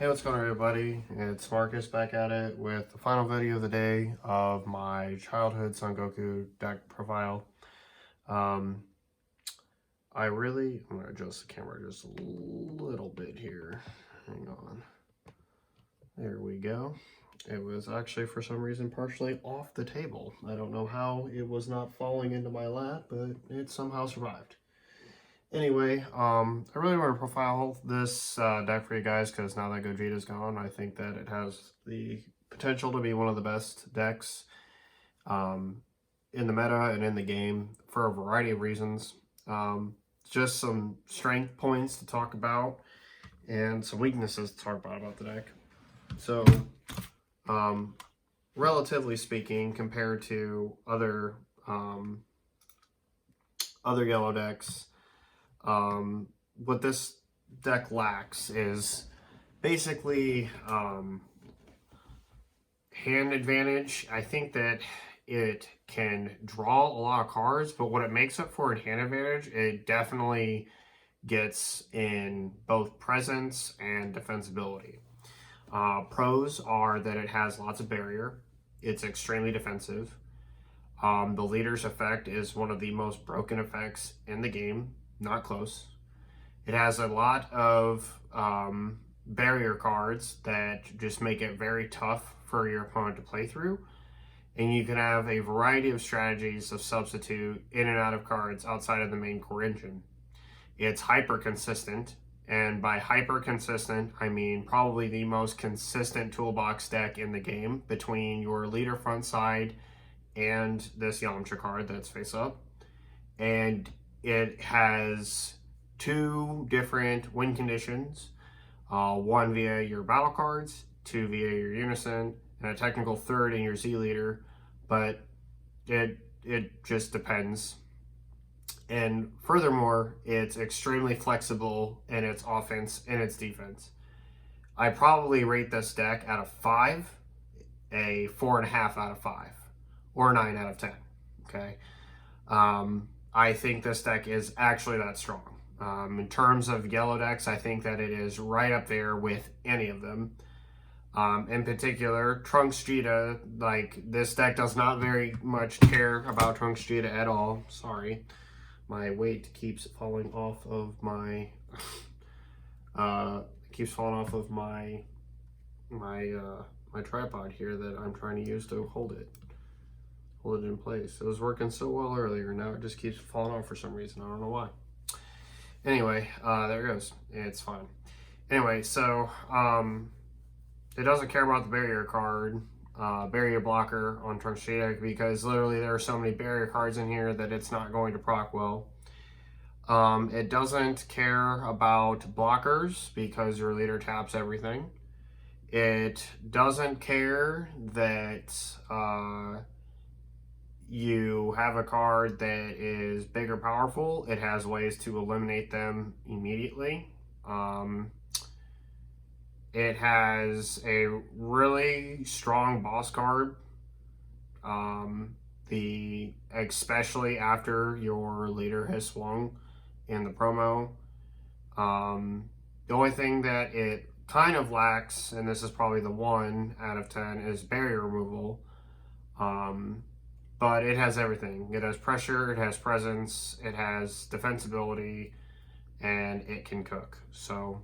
Hey, what's going on, everybody? It's Marcus back at it with the final video of the day of my childhood Son Goku deck profile. I'm going to adjust the camera just a little bit here. Hang on. There we go. It was actually, for some reason, partially off the table. I don't know how it was not falling into my lap, but it somehow survived. Anyway, I really want to profile this deck for you guys because now that Gogeta's gone, I think that it has the potential to be one of the best decks in the meta and in the game for a variety of reasons. Just some strength points to talk about and some weaknesses to talk about the deck. So, relatively speaking, compared to other yellow decks, what this deck lacks is basically hand advantage. I think that it can draw a lot of cards, but what it makes up for in hand advantage, it definitely gets in both presence and defensibility. Pros are that it has lots of barrier. It's extremely defensive. The leader's effect is one of the most broken effects in the game. Not close. It has a lot of barrier cards that just make it very tough for your opponent to play through. And you can have a variety of strategies of substitute in and out of cards outside of the main core engine. It's hyper consistent. And by hyper consistent, I mean probably the most consistent toolbox deck in the game between your leader front side and this Yamcha card that's face up. And it has two different win conditions, one via your battle cards, two via your unison, and a technical third in your Z leader, but it just depends. And furthermore, it's extremely flexible in its offense and its defense. I probably rate this deck out of 5, a 4.5 out of 5, or a 9 out of 10, okay? I think this deck is actually that strong. In terms of yellow decks, I think that it is right up there with any of them. In particular, Trunks Vegeta, like, this deck does not very much care about Trunks Vegeta at all. Sorry. My weight keeps falling off of my, my tripod here that I'm trying to use to hold it in place. It was working so well earlier, now it just keeps falling off for some reason. I don't know why. Anyway, there it goes. It's fine. Anyway, so it doesn't care about the barrier card, barrier blocker on Trunks Vegeta, because literally there are so many barrier cards in here that it's not going to proc well. It doesn't care about blockers because your leader taps everything. It doesn't care that you have a card that is big or powerful. It has ways to eliminate them immediately. It has a really strong boss card, especially after your leader has swung in the promo. The only thing that it kind of lacks, and this is probably the 1 out of 10, is barrier removal. But it has everything. It has pressure, it has presence, it has defensibility, and it can cook. So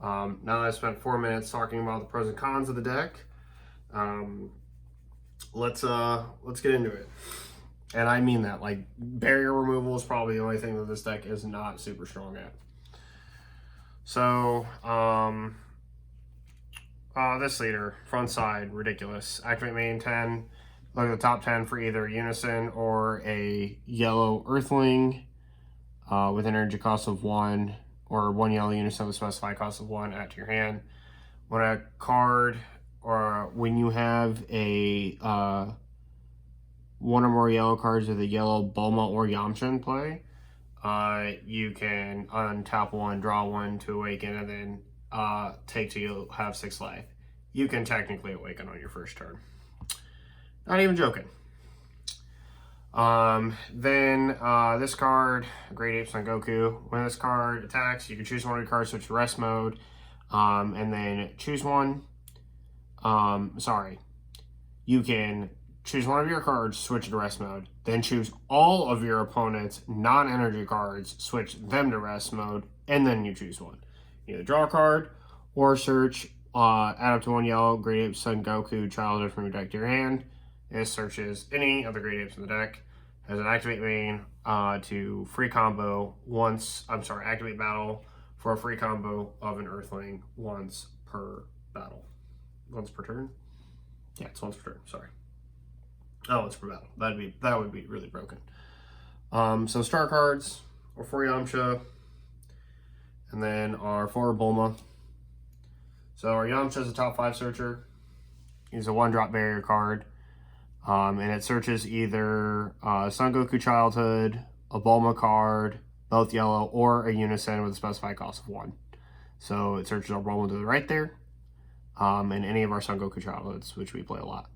now that I spent 4 minutes talking about the pros and cons of the deck, let's get into it. And I mean that, like, barrier removal is probably the only thing that this deck is not super strong at. So this leader, front side, ridiculous. Activate main 10. Look at the top 10 for either Unison or a yellow Earthling with an energy cost of 1, or 1 yellow Unison with specified cost of 1 add to your hand. When a card, or when you have a 1 or more yellow cards with a yellow Bulma or Yamcha in play, you can untap 1, draw 1 to awaken, and then take 2, you'll have 6 life. You can technically awaken on your first turn. Not even joking. Then this card, Great Ape Son Goku. When this card attacks, you can choose one of your cards, switch to rest mode. and then choose one. You can choose one of your cards, switch to rest mode, then choose all of your opponent's non-energy cards, switch them to rest mode, and then you choose one. Either draw a card or search, add up to 1 yellow Great Ape Son Goku childhood from your deck to your hand. It searches any of the Great Apes in the deck. Has an activate main to free combo activate battle for a free combo of an Earthling once per battle. Once per turn? Yeah, it's once per turn, sorry. Oh, it's per battle. That would be really broken. So star cards are 4 Yamcha, and then our 4 Bulma. So our Yamcha is a top 5 searcher. He's a 1-drop barrier card. And it searches either Son Goku Childhood, a Bulma card, both yellow, or a Unison with a specified cost of 1. So it searches our Bulma to the right there, and any of our Son Goku Childhoods, which we play a lot.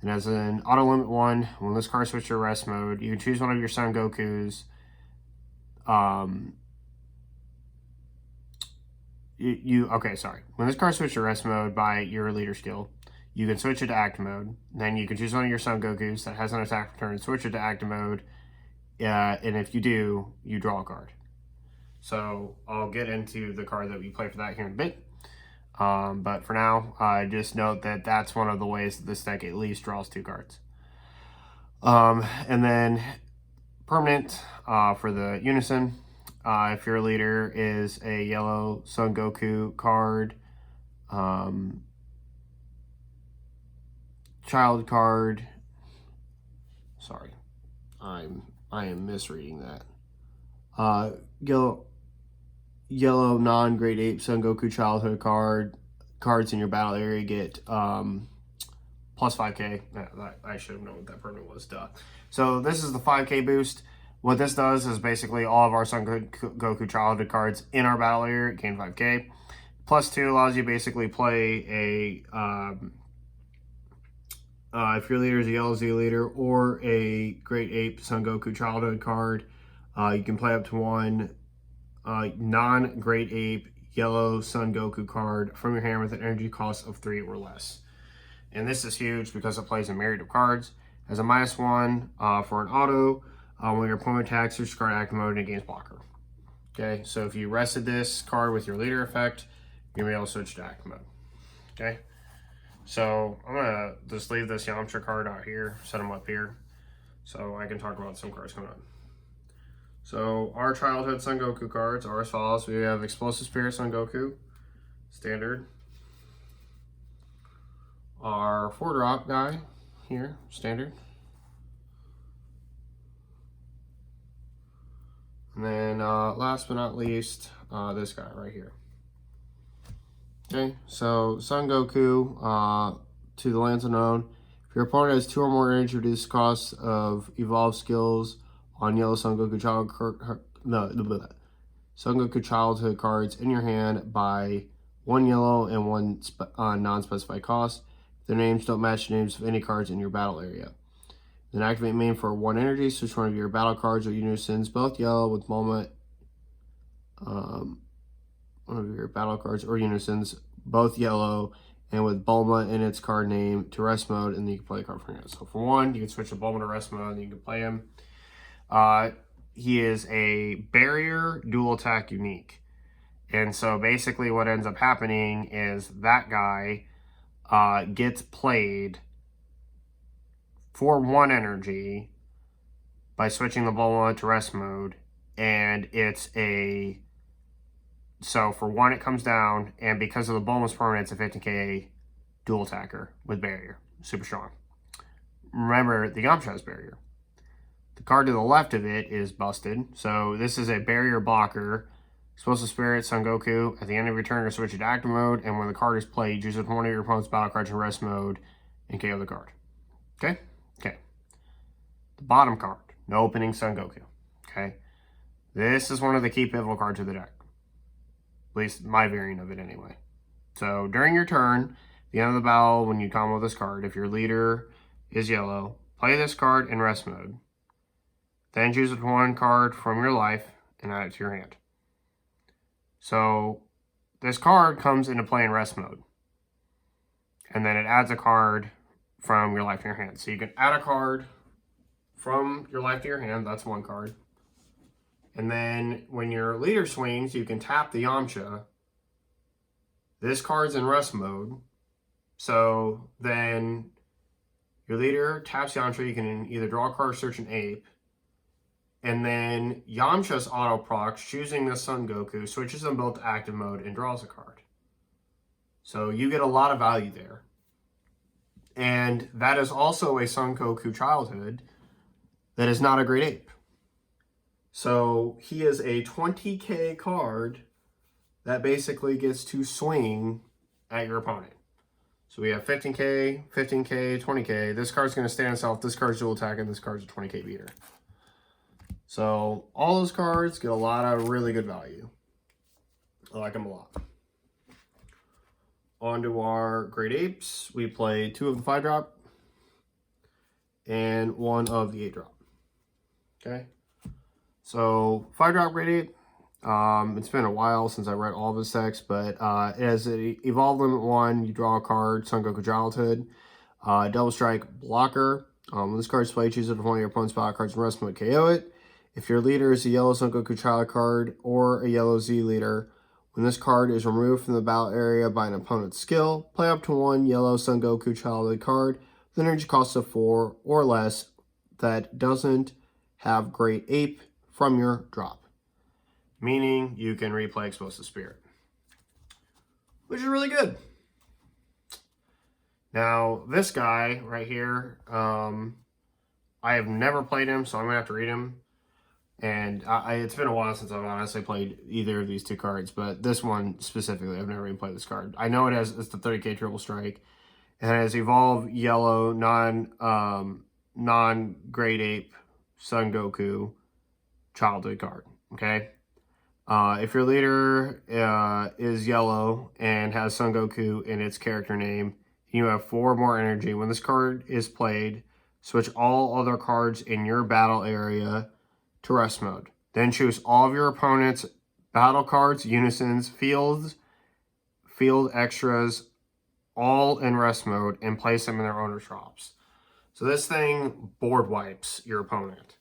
And as an auto limit 1, when this card switches to rest mode, you can choose one of your Son Gokus. When this card switches to rest mode by your leader skill, you can switch it to active mode. Then you can choose one of your Son Gokus that has an attack return, switch it to active mode, and if you do, you draw a card. So I'll get into the card that we play for that here in a bit. But for now, just note that that's one of the ways that this deck at least draws 2 cards. And then permanent for the Unison. If your leader is a yellow Son Goku card, child card. Sorry, I am misreading that. Yellow non-Great Ape Son Goku childhood cards in your battle area get plus 5k. I should have known what that permanent was, duh. So this is the 5k boost. What this does is basically all of our Son Goku childhood cards in our battle area gain 5k. Plus 2 allows you to basically play a if your leader is a yellow Z leader or a Great Ape Son Goku childhood card, you can play up to 1 non-Great Ape yellow Son Goku card from your hand with an energy cost of 3 or less. And this is huge because it plays a myriad of cards. Has a -1 for an auto. When your opponent attacks, your card active mode and it gains blocker. Okay, so if you rested this card with your leader effect, you're going to be able to switch to active mode. Okay, so I'm going to just leave this Yamcha card out here, set them up here, so I can talk about some cards coming on. So our childhood Son Goku cards are as follows. We have Explosive Spirit Son Goku, standard. Our 4-drop guy here, standard. And then last but not least, this guy right here. Okay, so Son Goku to the lands unknown. If your opponent has 2 or more energy, reduce cost of evolved skills on yellow Son Goku Son Goku childhood cards in your hand by 1 yellow and 1 non-specified cost. If their names don't match the names of any cards in your battle area. Then activate main for 1 energy. Switch one of your battle cards or unisons, both yellow with Bulma. One of your battle cards or unisons, both yellow, and with Bulma in its card name to rest mode, and then you can play a card from here. So for 1, you can switch to Bulma to rest mode, and you can play him. He is a barrier dual attack unique. And so basically what ends up happening is that guy gets played for 1 energy by switching the Bulma to rest mode, and so for 1 it comes down, and because of the Bulma's permanent, it's a 50k dual attacker with barrier, super strong. Remember, the Yamcha has barrier. The card to the left of it is busted, so this is a barrier blocker. Explosive Spirit Son Goku. At the end of your turn, you switch it to active mode, and when the card is played, use it for one of your opponent's battle cards in rest mode and KO the card. Okay? Okay. The bottom card, no opening Son Goku. Okay? This is one of the key pivotal cards of the deck. At least my variant of it anyway. So during your turn, at the end of the battle, when you combo this card, if your leader is yellow, play this card in rest mode. Then choose 1 card from your life and add it to your hand. So this card comes into play in rest mode. And then it adds a card from your life to your hand. So you can add a card from your life to your hand. That's one card. And then when your leader swings, you can tap the Yamcha. This card's in rest mode. So then your leader taps Yamcha. You can either draw a card or search an ape. And then Yamcha's auto procs, choosing the Son Goku, switches them both to active mode and draws a card. So you get a lot of value there. And that is also a Son Goku childhood that is not a great ape. So he is a 20k card that basically gets to swing at your opponent. So we have 15k, 15k, 20k. This card's going to stand itself. This card's dual attack, and this card's a 20k beater. So all those cards get a lot of really good value. I like them a lot. On to our Great Apes. We play 2 of the 5-drop and 1 of the 8-drop. Okay. So 5-drop Great Ape. It's been a while since I read all of his text, but as an Evolve Limit 1, you draw a card, Son Goku Childhood. Double Strike Blocker. When this card's played, choose it from one of your opponent's battle cards in rest mode, KO it. If your leader is a yellow Son Goku Child card or a yellow Z leader, when this card is removed from the battle area by an opponent's skill, play up to 1 yellow Son Goku Childhood card with an energy cost of 4 or less that doesn't have Great Ape from your drop. Meaning you can replay Explosive Spirit, which is really good. Now, this guy right here, I have never played him, so I'm going to have to read him. And it's been a while since I've honestly played either of these 2 cards, but this one specifically, I've never even played this card. I know it's the 30k Triple Strike. It has Evolve Yellow non-Great Ape Son Goku Childhood card. Okay, if your leader is yellow and has Son Goku in its character name, you have 4 more energy. When this card is played, switch all other cards in your battle area to rest mode. Then choose all of your opponent's battle cards, unisons, field extras, all in rest mode, and place them in their owner's drops. So this thing board wipes your opponent.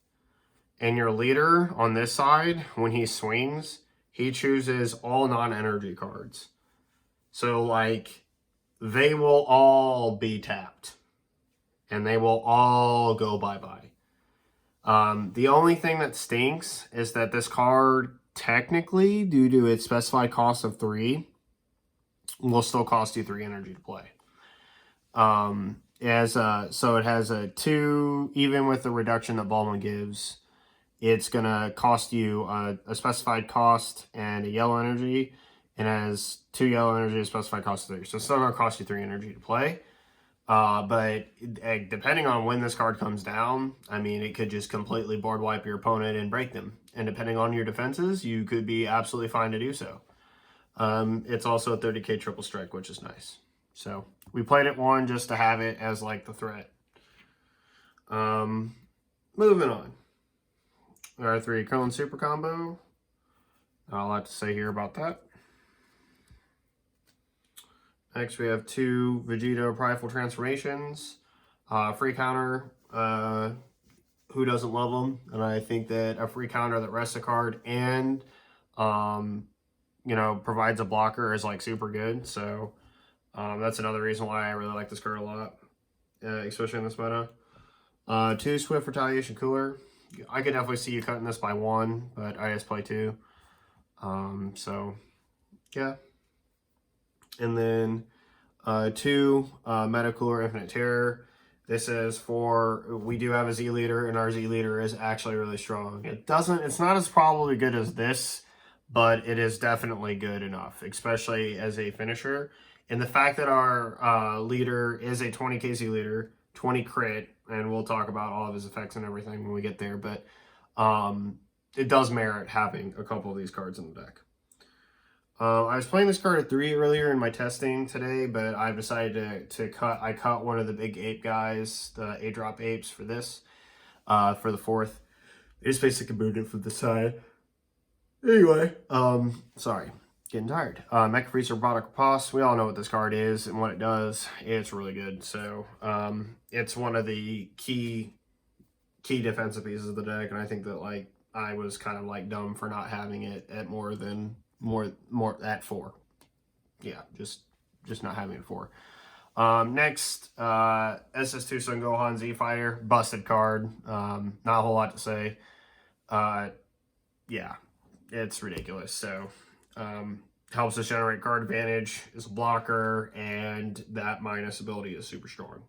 And your leader on this side, when he swings, he chooses all non-energy cards. So like, they will all be tapped. And they will all go bye-bye. The only thing that stinks is that this card, technically, due to its specified cost of 3, will still cost you 3 energy to play. So it has a 2, even with the reduction that Bulma gives, it's going to cost you a specified cost and a yellow energy, and has 2 yellow energy, a specified cost of 3. So it's still going to cost you 3 energy to play. But depending on when this card comes down, I mean, it could just completely board wipe your opponent and break them. And depending on your defenses, you could be absolutely fine to do so. It's also a 30k Triple Strike, which is nice. So we played it 1 just to have it as like the threat. Moving on. Our 3 Cone Super Combo. Not a lot to say here about that. Next, we have 2 Vegeta Prideful Transformations. Free counter. Who doesn't love them? And I think that a free counter that rests a card and, provides a blocker is like super good. So that's another reason why I really like this card a lot, especially in this meta. 2 Swift Retaliation Cooler. I could definitely see you cutting this by 1, but I just play 2. So, yeah. And then 2 Meta Cooler Infinite Terror. This is for, we do have a Z leader, and our Z leader is actually really strong. It's not as probably good as this, but it is definitely good enough, especially as a finisher. And the fact that our leader is a 20k Z leader, 20 crit, and we'll talk about all of his effects and everything when we get there, but it does merit having a couple of these cards in the deck. I was playing this card at 3 earlier in my testing today, but I've decided to cut one of the big ape guys, the 8-drop apes for this, for the 4th. They just basically moved it from the side. Anyway, sorry. getting tired. Mecha Freezer Product Pass. We all know what this card is and what it does. It's really good. So it's one of the key defensive pieces of the deck, and I think that like I was kind of like dumb for not having it at more at 4. Yeah, just not having it 4. Next, SS2 Son Gohan Z Fighter, busted card. Not a whole lot to say. Yeah, it's ridiculous. So, helps us generate card advantage, is a blocker, and that minus ability is super strong.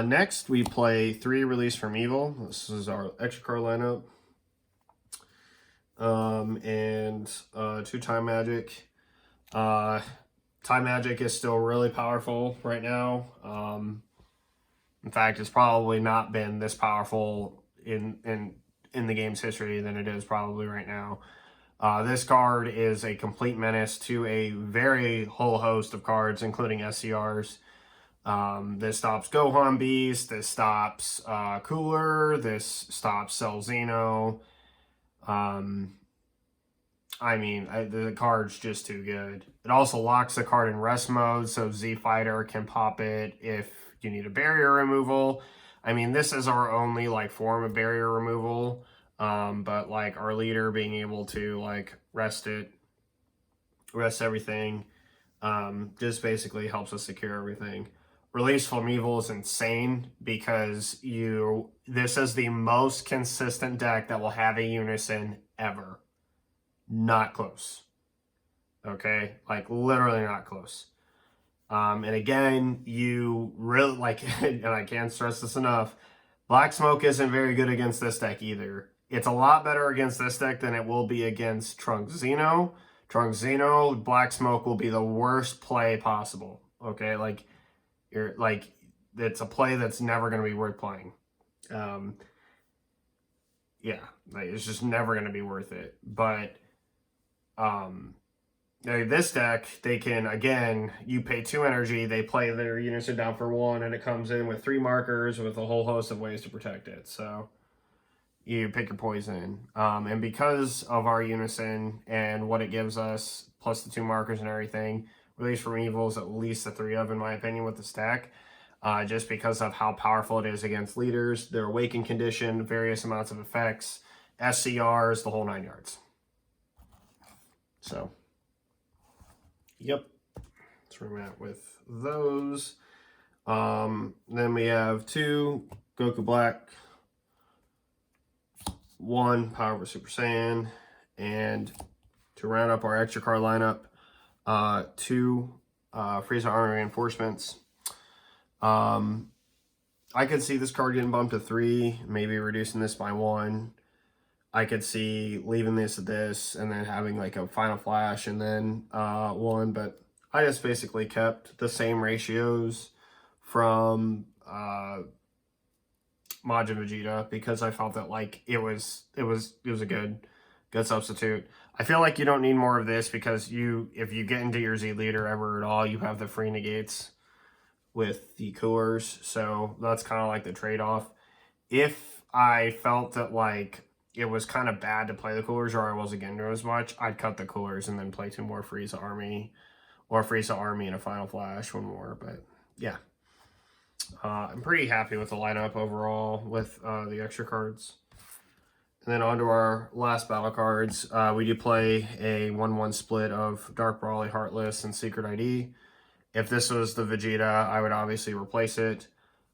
Next, we play 3 Release from Evil. This is our extra card lineup. And 2 Time Magic. Time Magic is still really powerful right now. In fact, it's probably not been this powerful in the game's history than it is probably right now. This card is a complete menace to a very whole host of cards, including SCRs. This stops Gohan Beast, this stops Cooler, this stops Cell Xeno. I mean, the card's just too good. It also locks the card in rest mode, so Z Fighter can pop it if you need a barrier removal. I mean, this is our only like form of barrier removal, but like our leader being able to like rest everything, just basically helps us secure everything. Release from Evil is insane because this is the most consistent deck that will have a unison ever. Not close. Okay? Like, literally not close. And again, you really, like, and I can't stress this enough, Black Smoke isn't very good against this deck either. It's a lot better against this deck than it will be against Trunks Xeno. Trunks Xeno, Black Smoke will be the worst play possible. Okay? Like, it's a play that's never going to be worth playing. Yeah, like, it's just never going to be worth it. But this deck, they can, again, you pay 2 energy, they play their unison down for 1, and it comes in with 3 markers with a whole host of ways to protect it. So you pick your poison. And because of our unison and what it gives us, plus the 2 markers and everything, Release from Evil is at least a 3 of, in my opinion, with the stack. Just because of how powerful it is against leaders, their awaken condition, various amounts of effects, SCRs, the whole 9 yards. So, yep, that's where I'm at with those. Then we have 2 Goku Black, 1 Power of Super Saiyan, and to round up our extra card lineup, 2 Frieza Armor Reinforcements. I could see this card getting bumped to 3, maybe reducing this by 1. I could see leaving this at this and then having like a Final Flash and then 1, but I just basically kept the same ratios from Majin Vegeta because I felt that like it was a good substitute. I feel like you don't need more of this because if you get into your Z leader ever at all, you have the free negates with the coolers, so that's kind of like the trade-off. If I felt that like it was kind of bad to play the coolers or I wasn't getting to as much, I'd cut the coolers and then play 2 more Frieza Army or Frieza Army and a Final Flash, 1 more. But yeah, I'm pretty happy with the lineup overall with the extra cards. And then on to our last battle cards. We do play a 1-1 split of Dark Brawly, Heartless, and Secret ID. If this was the Vegeta, I would obviously replace it.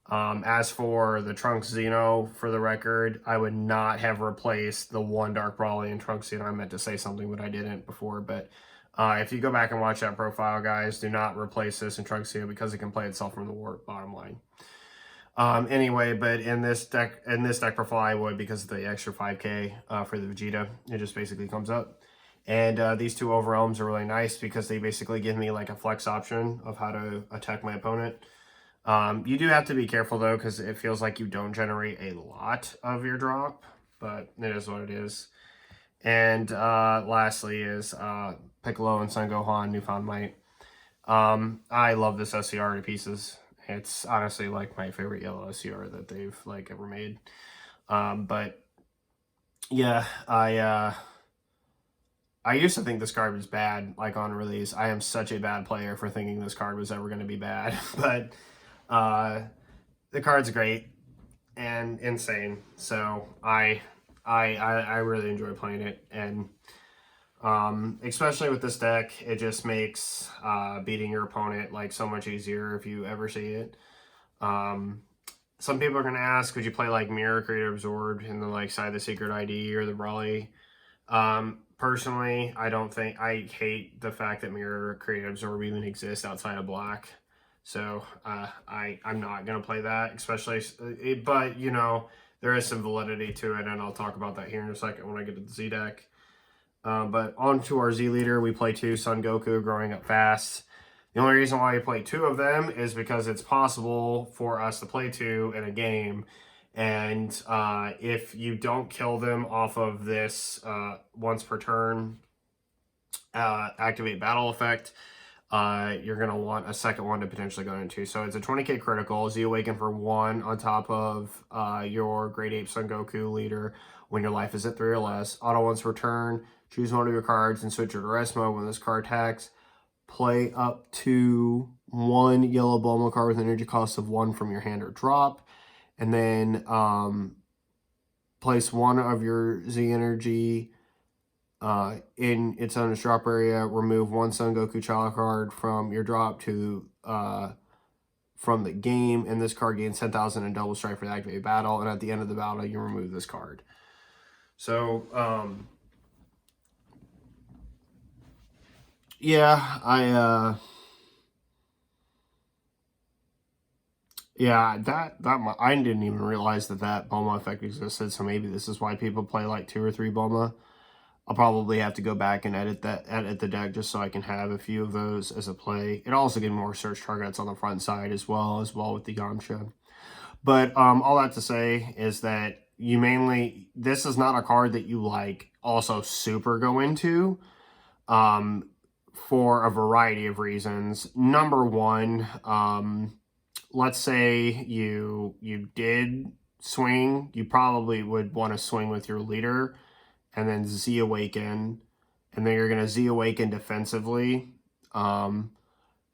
As for the Trunks Xeno, for the record, I would not have replaced the 1 Dark Brawly and Trunks Xeno. I meant to say something, but I didn't before. But if you go back and watch that profile, guys, do not replace this in Trunks Xeno because it can play itself from the warp, bottom line. Anyway, but in this deck profile, I would because of the extra 5k for the Vegeta. It just basically comes up. And these 2 Overwhelms are really nice because they basically give me like a flex option of how to attack my opponent. You do have to be careful though because it feels like you don't generate a lot of your drop, but it is what it is. And lastly is Piccolo and Son Gohan Newfound Might. I love this SCR to pieces. It's honestly like my favorite yellow SCR that they've like ever made. But yeah, I used to think this card was bad, like on release. I am such a bad player for thinking this card was ever going to be bad. But the card's great and insane. So I really enjoy playing it. And especially with this deck, it just makes beating your opponent like so much easier if you ever see it. Some people are going to ask, would you play like Mirror, Creative Absorb, and then like Side the Secret ID or the Brawly? Personally, I don't think, I hate the fact that Mirror, Creative Absorb even exists outside of black. So I'm not going to play that, especially, but you know, there is some validity to it, and I'll talk about that here in a second when I get to the Z deck. But on to our Z leader, we play 2 Son Goku, Growing Up Fast. The only reason why we play 2 of them is because it's possible for us to play 2 in a game. And if you don't kill them off of this once per turn activate battle effect, you're going to want a second one to potentially go into. So it's a 20k critical. Z Awaken for 1 on top of your Great Ape Son Goku leader when your life is at 3 or less. Auto once per turn. Choose one of your cards and switch it to rest mode when this card attacks. Play up to 1 yellow Bulma card with an energy cost of 1 from your hand or drop. And then place 1 of your Z energy in its own drop area. Remove 1 Son Goku child card from your drop to from the game. And this card gains 10,000 and double strike for the activated battle. And at the end of the battle, you remove this card. So, yeah, I didn't even realize that Bulma effect existed, so maybe this is why people play like 2 or 3 Bulma. I'll probably have to go back and edit the deck just so I can have a few of those as a play. It also gives more search targets on the front side as well with the Yamcha. But all that to say is that this is not a card that you like also super go into. For a variety of reasons. Number one, let's say you did swing, you probably would want to swing with your leader and then Z Awaken, and then you're going to Z Awaken defensively. And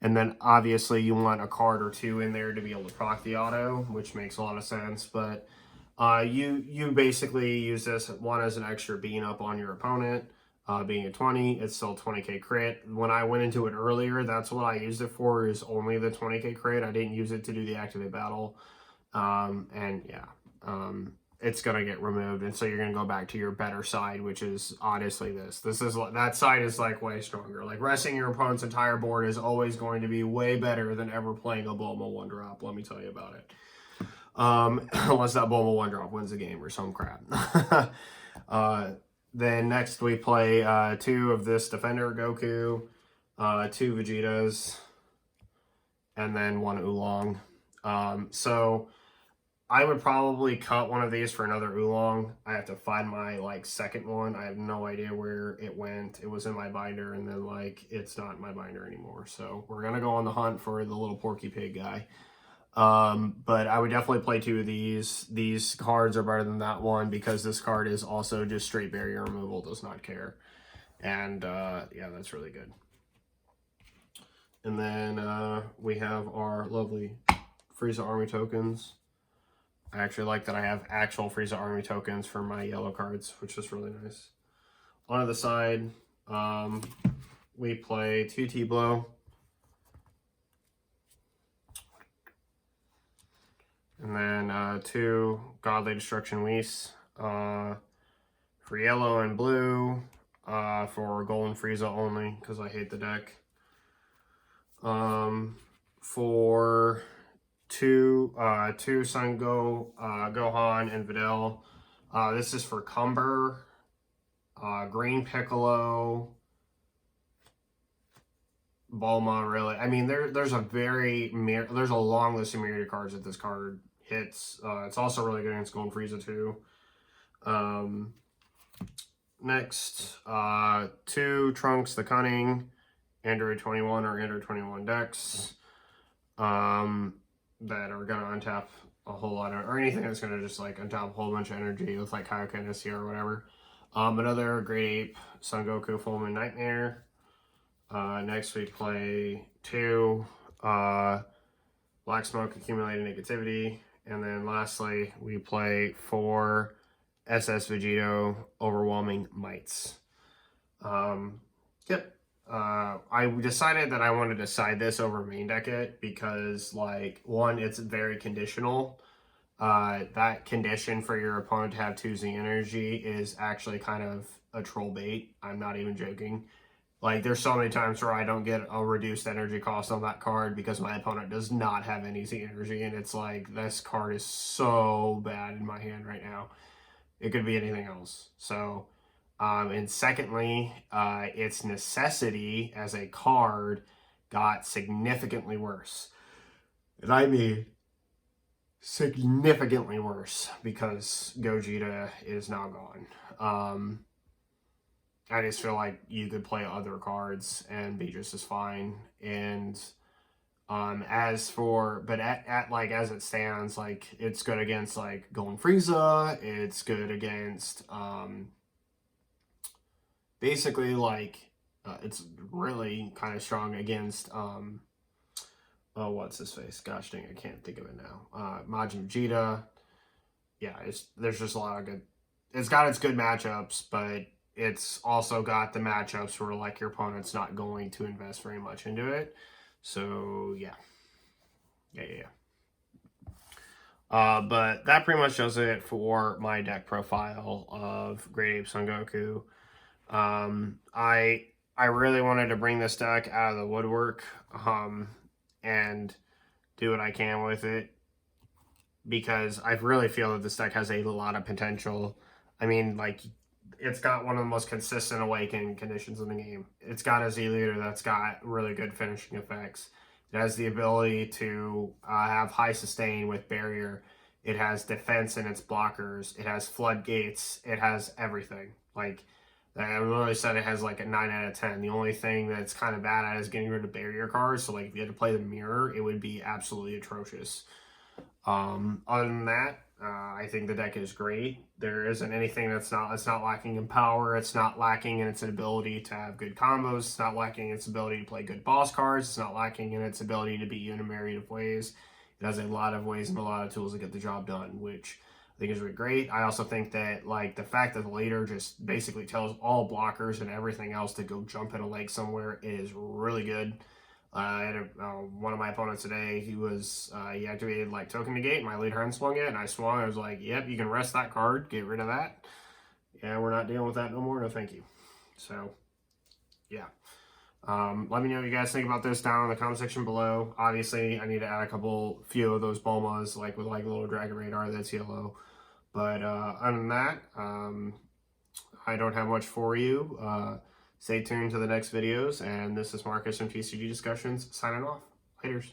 then obviously you want a card or 2 in there to be able to proc the auto, which makes a lot of sense. But you basically use this one as an extra bean up on your opponent. Being a 20, it's still 20k crit. When I went into it earlier, that's what I used it for, is only the 20k crit. I didn't use it to do the activate battle. And yeah, it's going to get removed. And so you're going to go back to your better side, which is honestly this. That side is like way stronger. Like resting your opponent's entire board is always going to be way better than ever playing a Bulma 1-drop. Let me tell you about it. Unless that Bulma 1-drop wins the game or some crap. Then next we play 2 of this Defender Goku, 2 Vegetas, and then 1 Oolong. So I would probably cut one of these for another Oolong. I have to find my like second one. I have no idea where it went. It was in my binder, and then like it's not in my binder anymore. So we're gonna go on the hunt for the little Porky Pig guy. But I would definitely play 2 of these. These cards are better than that one because this card is also just straight barrier removal, does not care. And yeah, that's really good. And then we have our lovely Frieza Army tokens. I actually like that I have actual Frieza Army tokens for my yellow cards, which is really nice. On the side, we play 2 T-Blow. And then 2 Godly Destruction Whis for yellow and blue, for Golden Frieza only, because I hate the deck. For 2 Son Gohan and Videl. This is for Cumber, Green Piccolo, Bulma, really. I mean, there's a long list of myriad cards that this card hits. It's also really good against Golden Frieza too. Next, 2 Trunks the Cunning, Android 21 or Android 21 decks that are gonna untap a whole lot of, or anything that's gonna just like untap a whole bunch of energy with like Kaioken SCR or whatever. Another Great Ape Son Goku Full Moon Nightmare. Next we play 2 Black Smoke Accumulated Negativity. And then lastly, we play 4 SS Vegito Overwhelming Mites. Yep. I decided that I wanted to side this over main deck it because, like, one, it's very conditional. That condition for your opponent to have 2 Z energy is actually kind of a troll bait. I'm not even joking. Like, there's so many times where I don't get a reduced energy cost on that card because my opponent does not have any Z energy, and it's like, this card is so bad in my hand right now. It could be anything else. So, and secondly, its necessity as a card got significantly worse. And I mean, significantly worse because Gogeta is now gone. I just feel like you could play other cards and be just as fine. And as for, but at like as it stands, like it's good against like Golden Frieza. It's good against basically like it's really kind of strong against oh, what's his face? Gosh dang, I can't think of it now. Majin Vegeta. Yeah, there's just a lot of good. It's got its good matchups, but it's also got the matchups where like your opponent's not going to invest very much into it. So yeah. But that pretty much does it for my deck profile of Great Ape Son Goku. I really wanted to bring this deck out of the woodwork and do what I can with it because I really feel that this deck has a lot of potential. I mean, like, it's got one of the most consistent awakening conditions in the game. It's got a Z leader that's got really good finishing effects. It has the ability to have high sustain with barrier. It has defense in its blockers. It has floodgates. It has everything. Like, I really said it has like a 9 out of 10. The only thing that's kind of bad at is getting rid of barrier cards. So, like, if you had to play the mirror, it would be absolutely atrocious. Other than that, I think the deck is great. There isn't anything it's not lacking in power. It's not lacking in its ability to have good combos. It's not lacking in its ability to play good boss cards. It's not lacking in its ability to beat you in a myriad of ways. It has a lot of ways and a lot of tools to get the job done, which I think is really great. I also think that, like, the fact that the leader just basically tells all blockers and everything else to go jump in a lake somewhere is really good. I had one of my opponents today, he activated like token negate, my lead hand swung it, and I swung, I was like, yep, you can rest that card, get rid of that. Yeah, we're not dealing with that no more, no thank you. So, yeah. Let me know what you guys think about this down in the comment section below. Obviously, I need to add a few of those Bulmas, like with like a little Dragon Radar that's yellow. But other than that, I don't have much for you. Stay tuned to the next videos, and this is Marcus from TCG Discussions, signing off. Laters.